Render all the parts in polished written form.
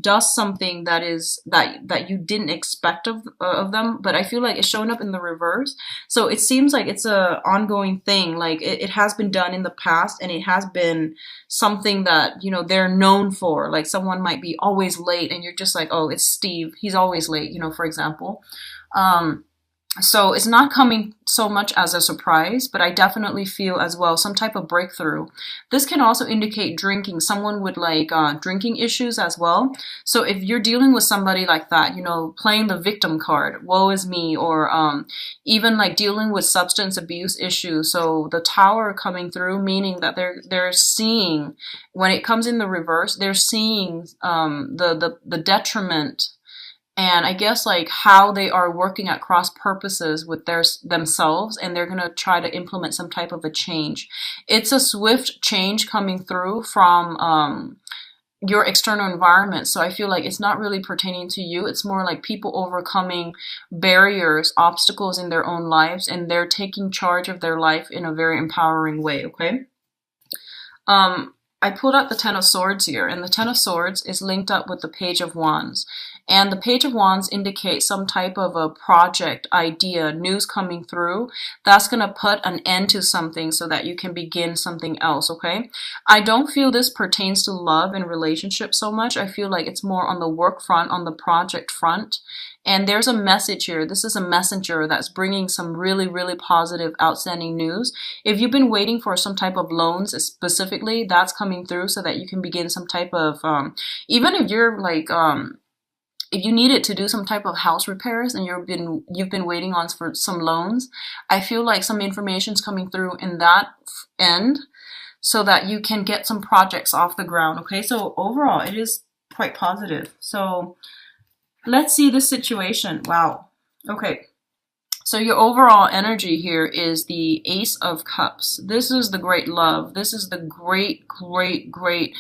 does something that you didn't expect of them, but I feel like it's showing up in the reverse. So it seems like it's a ongoing thing. Like it has been done in the past, and it has been something that, they're known for. Like someone might be always late, and you're just like, oh, it's Steve. He's always late, for example. Um, so it's not coming so much as a surprise, but I definitely feel as well some type of breakthrough. This can also indicate drinking, someone with like drinking issues as well. So if you're dealing with somebody like that, playing the victim card, woe is me, or even like dealing with substance abuse issues. So the tower coming through, meaning that they're seeing, when it comes in the reverse, they're seeing the detriment, and I guess like how they are working at cross purposes with themselves, and they're going to try to implement some type of a change. It's a swift change coming through from your external environment. So I feel like it's not really pertaining to you. It's more like people overcoming barriers, obstacles in their own lives, and they're taking charge of their life in a very empowering way. Okay. I pulled out the Ten of Swords here, and the Ten of Swords is linked up with the Page of Wands. And the Page of Wands indicates some type of a project, idea, news coming through that's going to put an end to something so that you can begin something else, okay? I don't feel this pertains to love and relationships so much. I feel like it's more on the work front, on the project front. And there's a message here. This is a messenger that's bringing some really, really positive, outstanding news. If you've been waiting for some type of loans specifically, that's coming through so that you can begin some type of, even if you're like, if you needed to do some type of house repairs and you've been waiting on for some loans, I feel like some information's coming through in that end so that you can get some projects off the ground. Okay, so overall, it is quite positive. So let's see this situation. Wow. Okay. So your overall energy here is the Ace of Cups. This is the great love. This is the great, great, great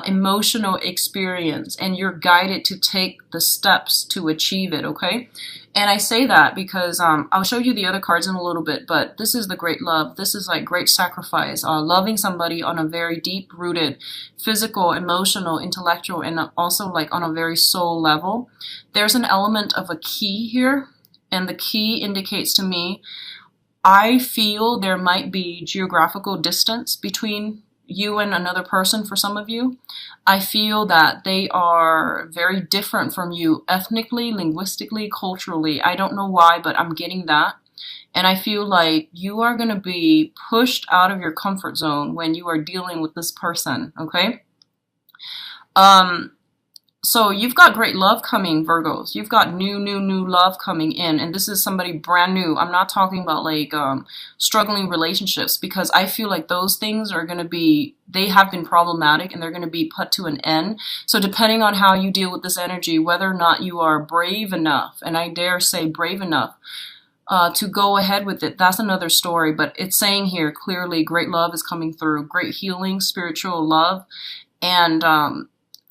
emotional experience. And you're guided to take the steps to achieve it, okay? And I say that because I'll show you the other cards in a little bit, but this is the great love. This is like great sacrifice, loving somebody on a very deep-rooted physical, emotional, intellectual, and also like on a very soul level. There's an element of a key here, and the key indicates to me, I feel there might be geographical distance between you and another person for some of you. I feel that they are very different from you ethnically, linguistically, culturally. I don't know why, but I'm getting that. And I feel like you are going to be pushed out of your comfort zone when you are dealing with this person, okay? So you've got great love coming, Virgos. You've got new love coming in. And this is somebody brand new. I'm not talking about like struggling relationships, because I feel like those things are going to be, they have been problematic and they're going to be put to an end. So depending on how you deal with this energy, whether or not you are brave enough, and I dare say brave enough, to go ahead with it, that's another story. But it's saying here clearly great love is coming through, great healing, spiritual love, and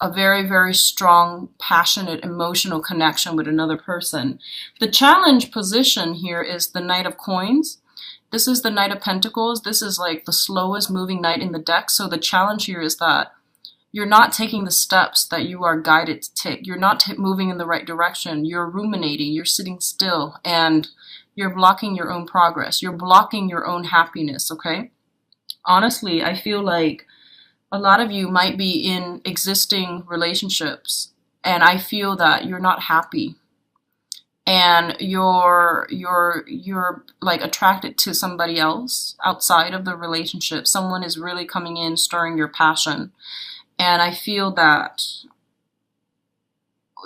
a very, very strong, passionate, emotional connection with another person. The challenge position here is the Knight of Coins. This is the Knight of Pentacles. This is like the slowest moving knight in the deck. So the challenge here is that you're not taking the steps that you are guided to take. You're not moving in the right direction. You're ruminating. You're sitting still, and you're blocking your own progress. You're blocking your own happiness, okay? Honestly, I feel like a lot of you might be in existing relationships, and I feel that you're not happy, and you're like attracted to somebody else outside of the relationship. Someone is really coming in, stirring your passion, and I feel that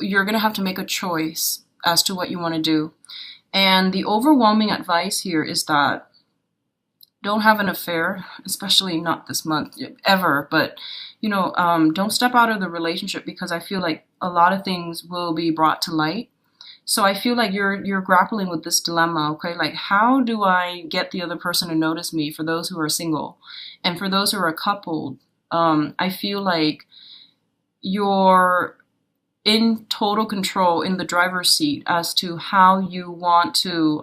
you're going to have to make a choice as to what you want to do. And the overwhelming advice here is that don't have an affair, especially not this month, ever. But, don't step out of the relationship, because I feel like a lot of things will be brought to light. So I feel like you're grappling with this dilemma, okay? Like, how do I get the other person to notice me, for those who are single? And for those who are coupled, I feel like in total control, in the driver's seat as to how you want to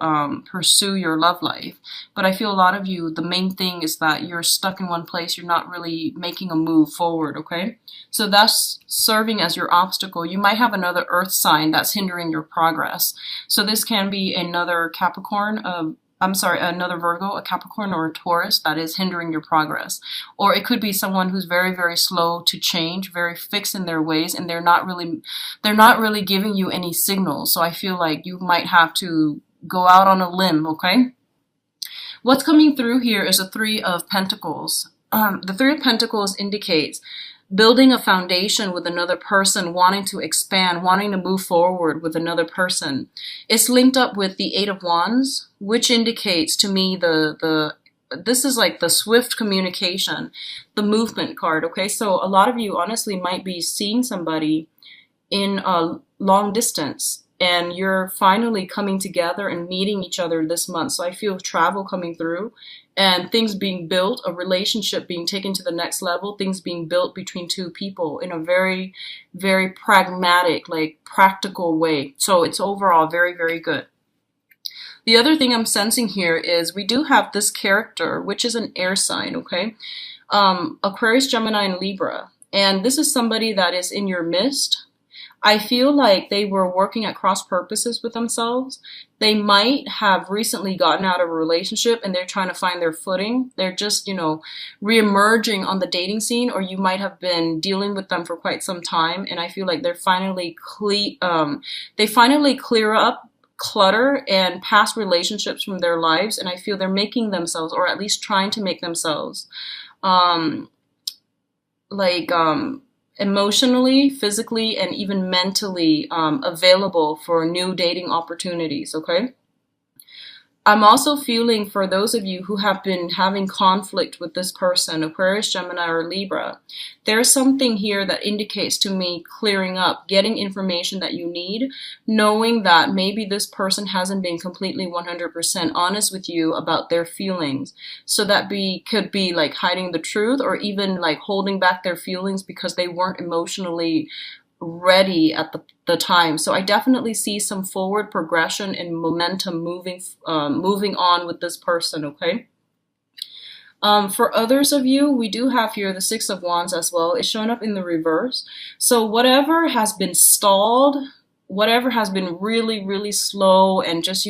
pursue your love life. But I feel a lot of you, the main thing is that you're stuck in one place. You're not really making a move forward, okay? So that's serving as your obstacle. You might have another earth sign that's hindering your progress. So this can be another Capricorn, another Virgo, a Capricorn, or a Taurus that is hindering your progress. Or it could be someone who's very, very slow to change, very fixed in their ways, and they're not really giving you any signals. So I feel like you might have to go out on a limb, okay? What's coming through here is a Three of Pentacles. The Three of Pentacles indicates building a foundation with another person, wanting to expand, wanting to move forward with another person. It's linked up with the Eight of Wands, which indicates to me this is like the swift communication, the movement card, okay? So a lot of you honestly might be seeing somebody in a long distance, and you're finally coming together and meeting each other this month. So I feel travel coming through and things being built, a relationship being taken to the next level, things being built between two people in a very, very pragmatic, like practical way. So it's overall very, very good. The other thing I'm sensing here is we do have this character, which is an air sign, okay? Aquarius, Gemini, and Libra. And this is somebody that is in your midst. I feel like they were working at cross purposes with themselves. They might have recently gotten out of a relationship and they're trying to find their footing. They're just, re-emerging on the dating scene, or you might have been dealing with them for quite some time. And I feel like they're finally clear up clutter and past relationships from their lives. And I feel they're making themselves, or at least trying to make themselves, emotionally, physically, and even mentally available for new dating opportunities, okay? I'm also feeling for those of you who have been having conflict with this person, Aquarius, Gemini, or Libra, there's something here that indicates to me clearing up, getting information that you need, knowing that maybe this person hasn't been completely 100% honest with you about their feelings. So that could be like hiding the truth, or even like holding back their feelings because they weren't emotionally ready at the time. So I definitely see some forward progression and momentum moving on with this person, okay? For others of you, we do have here the Six of Wands as well. It's showing up in the reverse. So whatever has been stalled, whatever has been really, really slow, and just,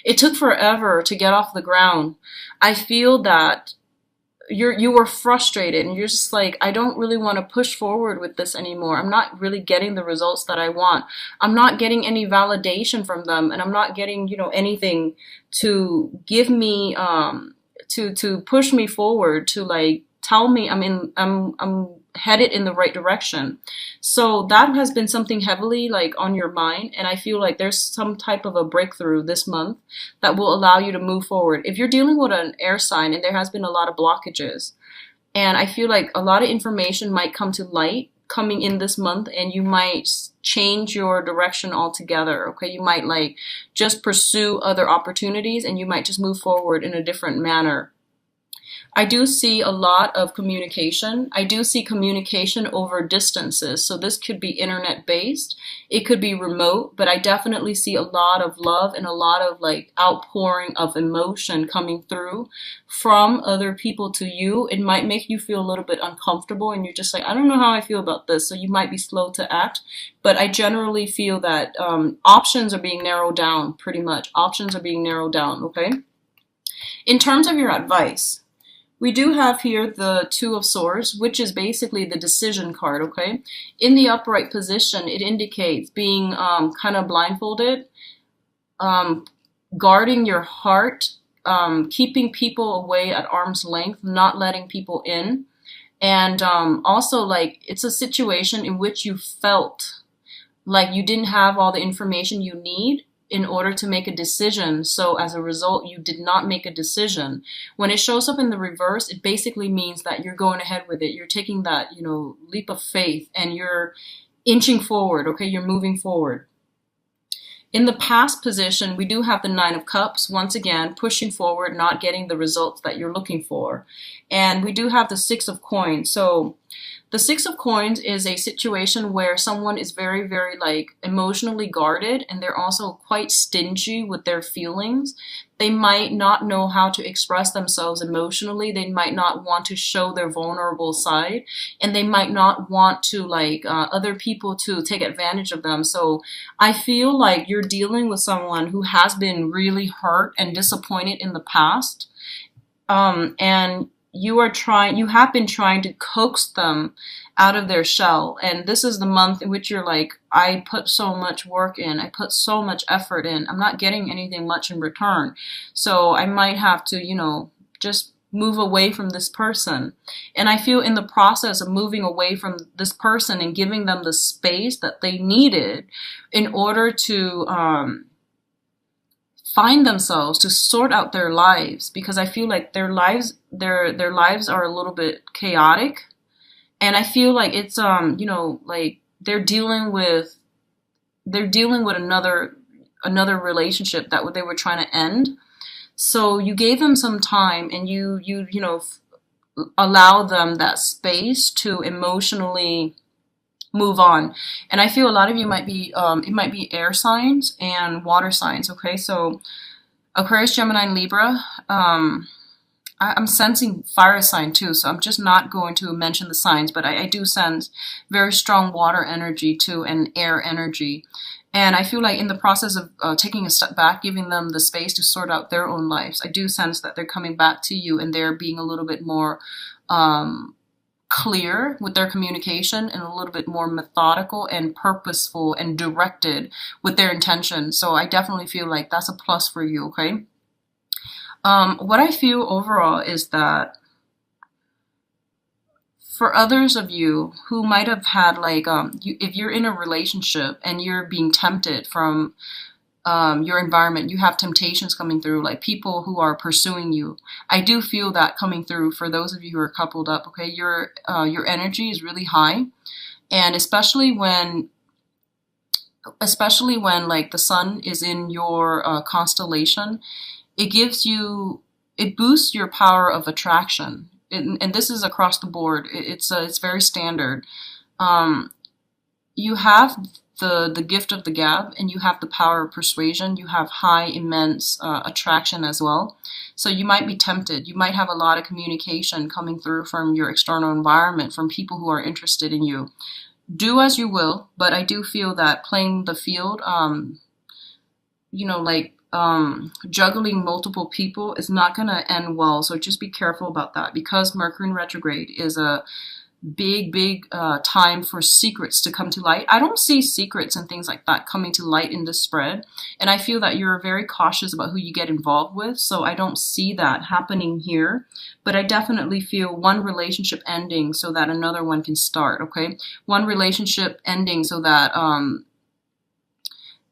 it took forever to get off the ground. I feel that you were frustrated and you're just like, I don't really want to push forward with this anymore. I'm not really getting the results that I want. I'm not getting any validation from them, and I'm not getting, anything to give me, to push me forward, to like tell me I'm headed in the right direction. So that has been something heavily like on your mind, and I feel like there's some type of a breakthrough this month that will allow you to move forward. If you're dealing with an air sign and there has been a lot of blockages, and I feel like a lot of information might come to light coming in this month, and you might change your direction altogether, okay? You might like just pursue other opportunities, and you might just move forward in a different manner. I do see a lot of communication. I do see communication over distances. So this could be internet based. It could be remote, but I definitely see a lot of love and a lot of like outpouring of emotion coming through from other people to you. It might make you feel a little bit uncomfortable and you're just like, I don't know how I feel about this. So you might be slow to act, but I generally feel that options are being narrowed down pretty much. Options are being narrowed down, okay? In terms of your advice, we do have here the Two of Swords, which is basically the decision card, okay? In the upright position, it indicates being kind of blindfolded, guarding your heart, keeping people away at arm's length, not letting people in. And also, like, it's a situation in which you felt like you didn't have all the information you need in order to make a decision. So as a result, you did not make a decision. When it shows up in the reverse, it basically means that you're going ahead with it. You're taking that, leap of faith and you're inching forward, okay? You're moving forward. In the past position, we do have the Nine of Cups, once again, pushing forward, not getting the results that you're looking for. And we do have the Six of Coins. So The Six of Coins is a situation where someone is very, very like emotionally guarded, and they're also quite stingy with their feelings. They might not know how to express themselves emotionally. They might not want to show their vulnerable side, and they might not want to like other people to take advantage of them. So I feel like you're dealing with someone who has been really hurt and disappointed in the past, and you have been trying to coax them out of their shell. And this is the month in which you're like, I put so much work in, I put so much effort in, I'm not getting anything much in return. So I might have to, just move away from this person. And I feel in the process of moving away from this person and giving them the space that they needed in order to, find themselves, to sort out their lives, because I feel like their lives are a little bit chaotic, and I feel like it's like they're dealing with another relationship that they were trying to end. So you gave them some time, and you allow them that space to emotionally move on. And I feel a lot of you might be it might be air signs and water signs. Okay, so Aquarius, Gemini, and Libra. I'm sensing fire sign too, so I'm just not going to mention the signs, but I do sense very strong water energy too, and air energy. And I feel like in the process of taking a step back, giving them the space to sort out their own lives, I do sense that they're coming back to you, and they're being a little bit more clear with their communication, and a little bit more methodical and purposeful and directed with their intention. So I definitely feel like that's a plus for you, okay? What I feel overall is that for others of you who might have had like, if you're in a relationship and you're being tempted from your environment, you have temptations coming through, like people who are pursuing you. I do feel that coming through for those of you who are coupled up. Okay, your energy is really high, and especially when like the sun is in your constellation, it boosts your power of attraction, and this is across the board. It's very standard. You have the gift of the gab, and you have the power of persuasion. You have high, immense attraction as well. So you might be tempted. You might have a lot of communication coming through from your external environment, from people who are interested in you. Do as you will, but I do feel that playing the field, juggling multiple people is not going to end well. So just be careful about that, because Mercury in retrograde is a big time for secrets to come to light. I don't see secrets and things like that coming to light in this spread, and I feel that you're very cautious about who you get involved with, so I don't see that happening here. But I definitely feel one relationship ending so that another one can start. Okay, one relationship ending so that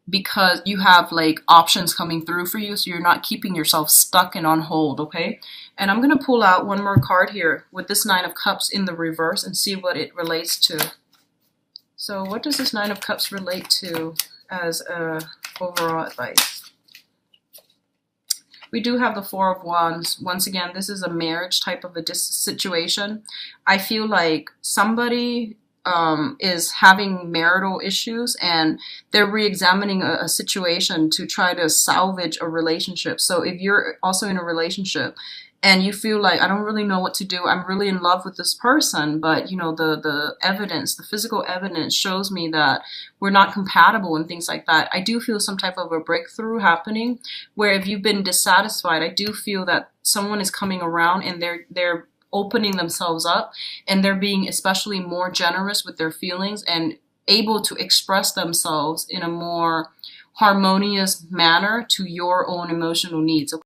because you have like options coming through for you, so you're not keeping yourself stuck and on hold. Okay, and I'm going to pull out one more card here with this Nine of Cups in the reverse and see what it relates to. So what does this Nine of Cups relate to as overall advice? We do have the Four of Wands. Once again, this is a marriage type of a situation. I feel like somebody is having marital issues, and they're re-examining a situation to try to salvage a relationship. So if you're also in a relationship and you feel like, I don't really know what to do, I'm really in love with this person, but the evidence, the physical evidence shows me that we're not compatible and things like that, I do feel some type of a breakthrough happening, where if you've been dissatisfied, I do feel that someone is coming around, and they're opening themselves up, and they're being especially more generous with their feelings and able to express themselves in a more harmonious manner to your own emotional needs.